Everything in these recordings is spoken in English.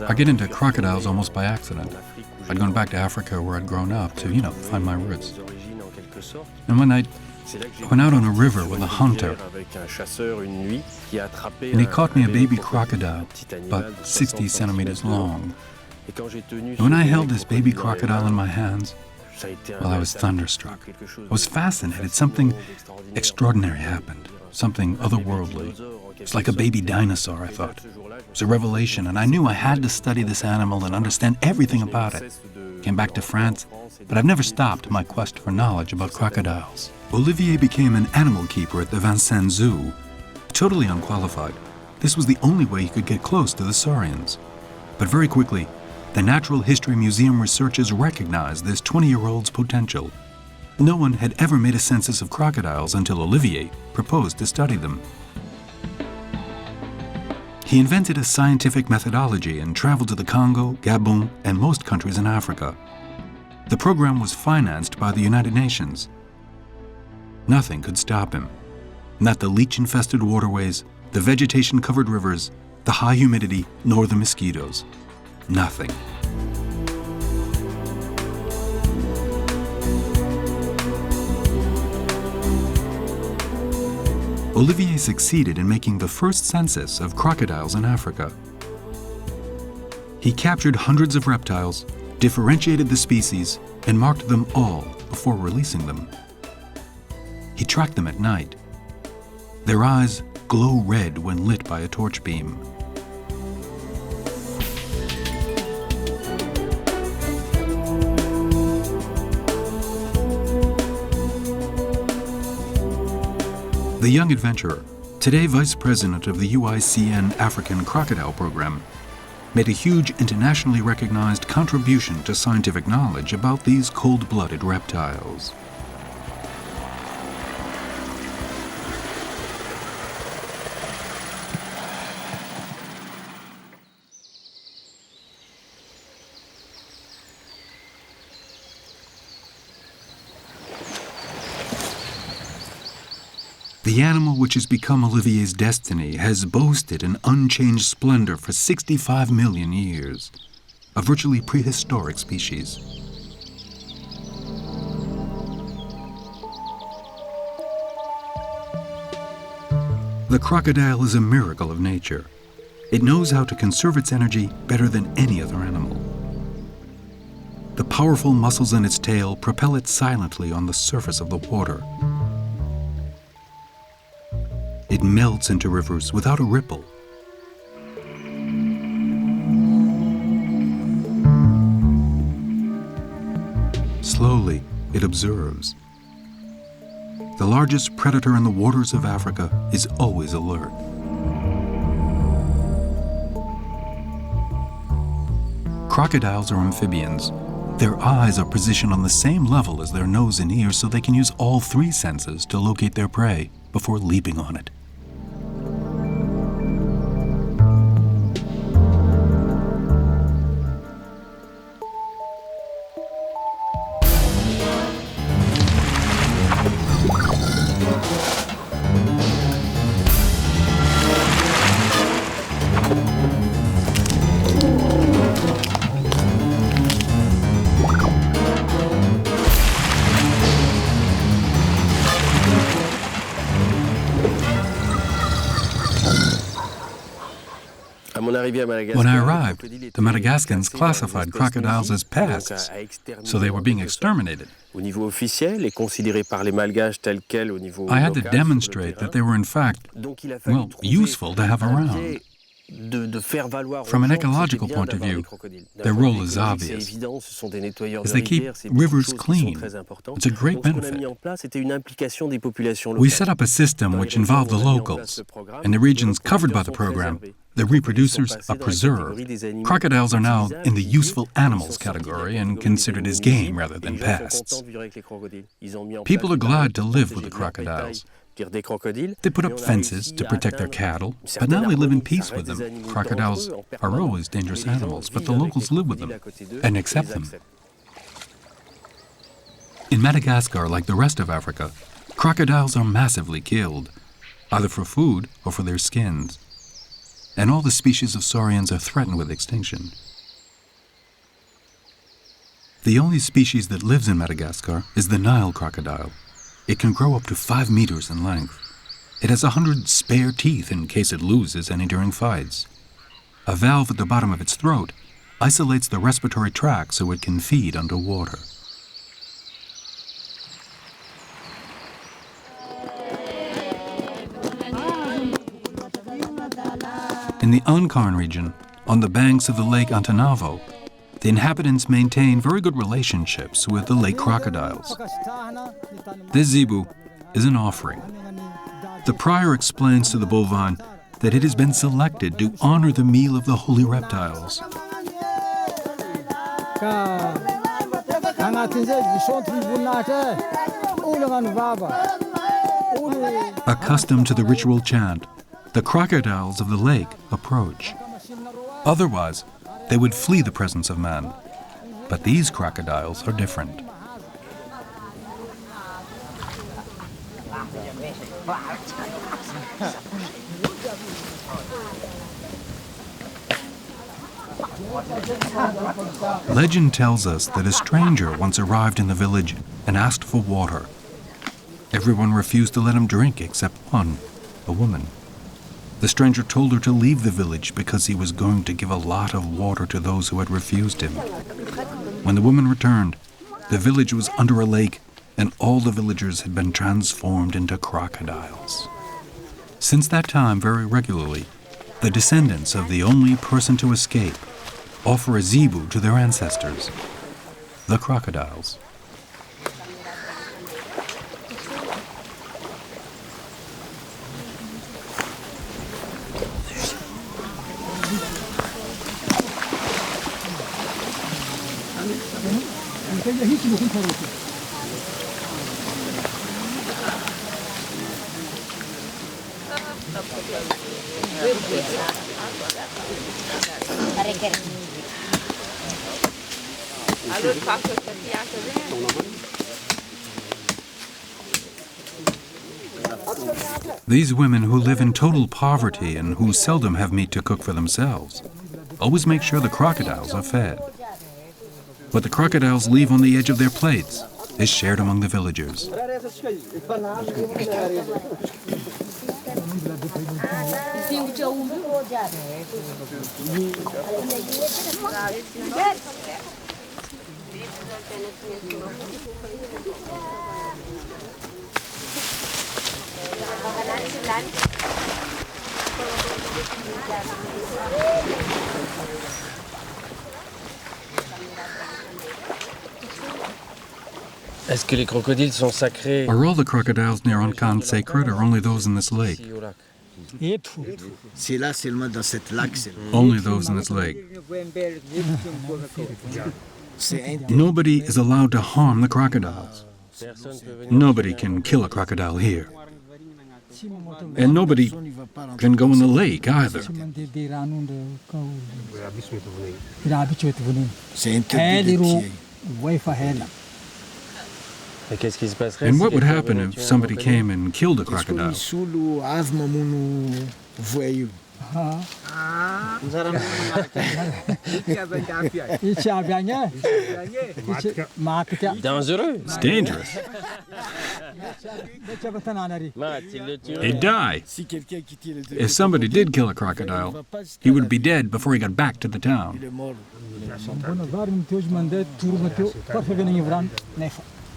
I get into crocodiles almost by accident. I'd gone back to Africa where I'd grown up to, find my roots. And one night, I went out on a river with a hunter, and he caught me a baby crocodile, about 60 centimeters long. And when I held this baby crocodile in my hands, well, I was thunderstruck. I was fascinated. Something extraordinary happened, something otherworldly. It's like a baby dinosaur, I thought. It was a revelation, and I knew I had to study this animal and understand everything about it. Came back to France, but I've never stopped my quest for knowledge about crocodiles. Olivier became an animal keeper at the Vincennes Zoo. Totally unqualified, this was the only way he could get close to the saurians. But very quickly, the Natural History Museum researchers recognized this 20-year-old's potential. No one had ever made a census of crocodiles until Olivier proposed to study them. He invented a scientific methodology and traveled to the Congo, Gabon, and most countries in Africa. The program was financed by the United Nations. Nothing could stop him. Not the leech-infested waterways, the vegetation-covered rivers, the high humidity, nor the mosquitoes. Nothing. Olivier succeeded in making the first census of crocodiles in Africa. He captured hundreds of reptiles, differentiated the species, and marked them all before releasing them. He tracked them at night. Their eyes glow red when lit by a torch beam. The young adventurer, today vice president of the UICN African Crocodile Program, made a huge internationally recognized contribution to scientific knowledge about these cold-blooded reptiles. The animal which has become Olivier's destiny has boasted an unchanged splendor for 65 million years, a virtually prehistoric species. The crocodile is a miracle of nature. It knows how to conserve its energy better than any other animal. The powerful muscles in its tail propel it silently on the surface of the water. It melts into rivers without a ripple. Slowly, it observes. The largest predator in the waters of Africa is always alert. Crocodiles are amphibians. Their eyes are positioned on the same level as their nose and ears, so they can use all three senses to locate their prey before leaping on it. When I arrived, the Madagascans classified crocodiles as pests, so they were being exterminated. I had to demonstrate that they were in fact, useful to have around. From an ecological point of view, their role is obvious, as they keep rivers clean. It's a great benefit. We set up a system which involved the locals. In the regions covered by the program, the reproducers are preserved. Crocodiles are now in the useful animals category and considered as game rather than pests. People are glad to live with the crocodiles. They put up fences to protect their cattle, but now they live in peace with them. Crocodiles are always dangerous animals, but the locals live with them and accept them. In Madagascar, like the rest of Africa, crocodiles are massively killed, either for food or for their skins. and all the species of saurians are threatened with extinction. The only species that lives in Madagascar is the Nile crocodile. It can grow up to 5 meters in length. It has 100 spare teeth in case it loses any during fights. A valve at the bottom of its throat isolates the respiratory tract so it can feed underwater. In the Ankarn region, on the banks of the Lake Antananarivo, the inhabitants maintain very good relationships with the lake crocodiles. This zebu is an offering. The prior explains to the bovine that it has been selected to honor the meal of the holy reptiles. Accustomed to the ritual chant, the crocodiles of the lake approach. Otherwise, they would flee the presence of man. But these crocodiles are different. Legend tells us that a stranger once arrived in the village and asked for water. Everyone refused to let him drink except one, a woman. The stranger told her to leave the village because he was going to give a lot of water to those who had refused him. When the woman returned, the village was under a lake and all the villagers had been transformed into crocodiles. Since that time, very regularly, the descendants of the only person to escape offer a zebu to their ancestors, the crocodiles. These women who live in total poverty and who seldom have meat to cook for themselves always make sure the crocodiles are fed. What the crocodiles leave on the edge of their plates is shared among the villagers. Est-ce que les crocodiles sont sacrés? Are all the crocodiles near Ankan sacred or only those in this lake? Only those in this lake. Nobody is allowed to harm the crocodiles. Nobody can kill a crocodile here. And nobody can go in the lake either. And what would happen if somebody came and killed a crocodile? Dangereux. It's dangerous. He'd die. If somebody did kill a crocodile, he would be dead before he got back to the town.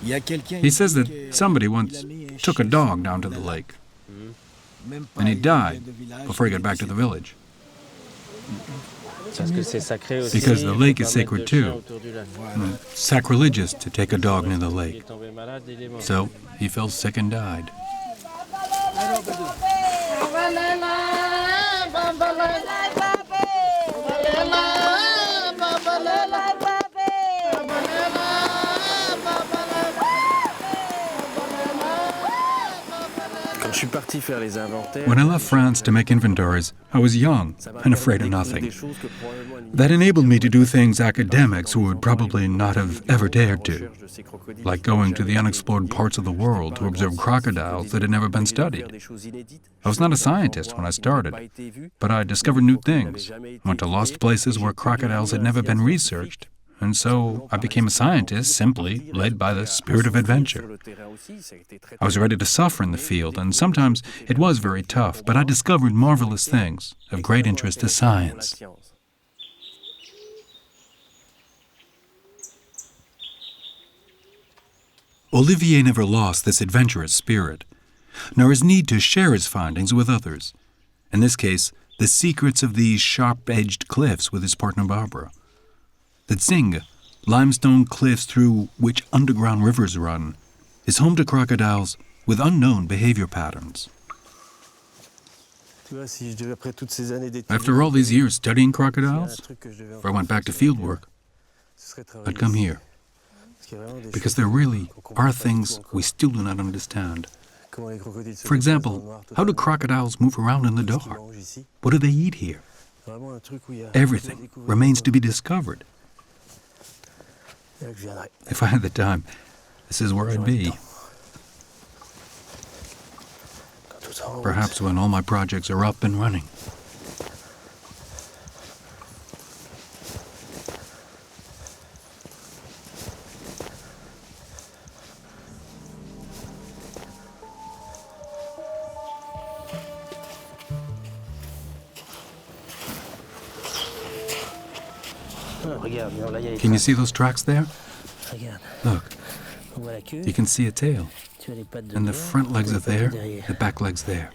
He says that somebody once took a dog down to the lake, and he died before he got back to the village. Because the lake is sacred too. It's sacrilegious to take a dog near the lake. So he fell sick and died. When I left France to make inventories, I was young and afraid of nothing. That enabled me to do things academics would probably not have ever dared to, like going to the unexplored parts of the world to observe crocodiles that had never been studied. I was not a scientist when I started, but I discovered new things, went to lost places where crocodiles had never been researched, and so I became a scientist simply led by the spirit of adventure. I was ready to suffer in the field, and sometimes it was very tough, but I discovered marvelous things of great interest to science. Olivier never lost this adventurous spirit, nor his need to share his findings with others. In this case, the secrets of these sharp-edged cliffs with his partner Barbara. The Zinga, limestone cliffs through which underground rivers run, is home to crocodiles with unknown behavior patterns. After all these years studying crocodiles, if I went back to fieldwork, I'd come here. Because there really are things we still do not understand. For example, how do crocodiles move around in the dark? What do they eat here? Everything remains to be discovered. If I had the time, this is where I'd be. Perhaps when all my projects are up and running. Can you see those tracks there? Look, you can see a tail. And the front legs are there, the back legs there.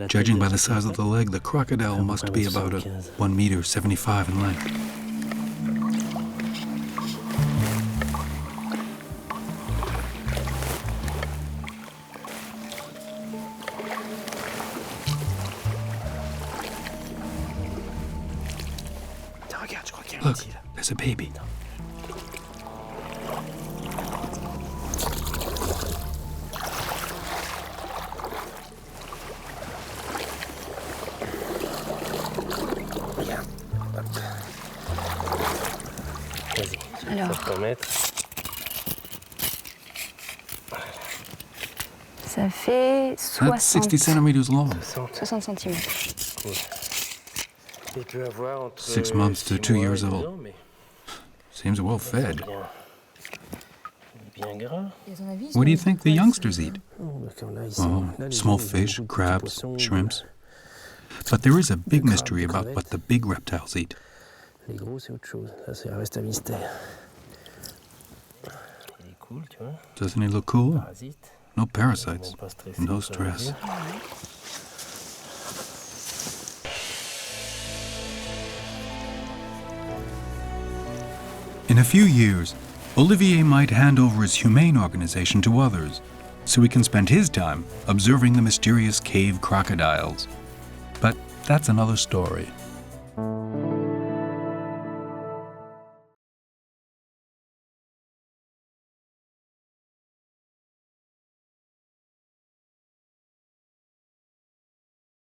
Judging by the size of the leg, the crocodile must be about 1 meter 75 in length. Look, there's a baby. Alors, ça fait That's 60 centimeters long. 60 centimètres. 6 months to 2 years old. Seems well fed. What do you think the youngsters eat? Oh, small fish, crabs, shrimps. But there is a big mystery about what the big reptiles eat. Doesn't he look cool? No parasites, no stress. In a few years, Olivier might hand over his humane organization to others, so he can spend his time observing the mysterious cave crocodiles. But that's another story.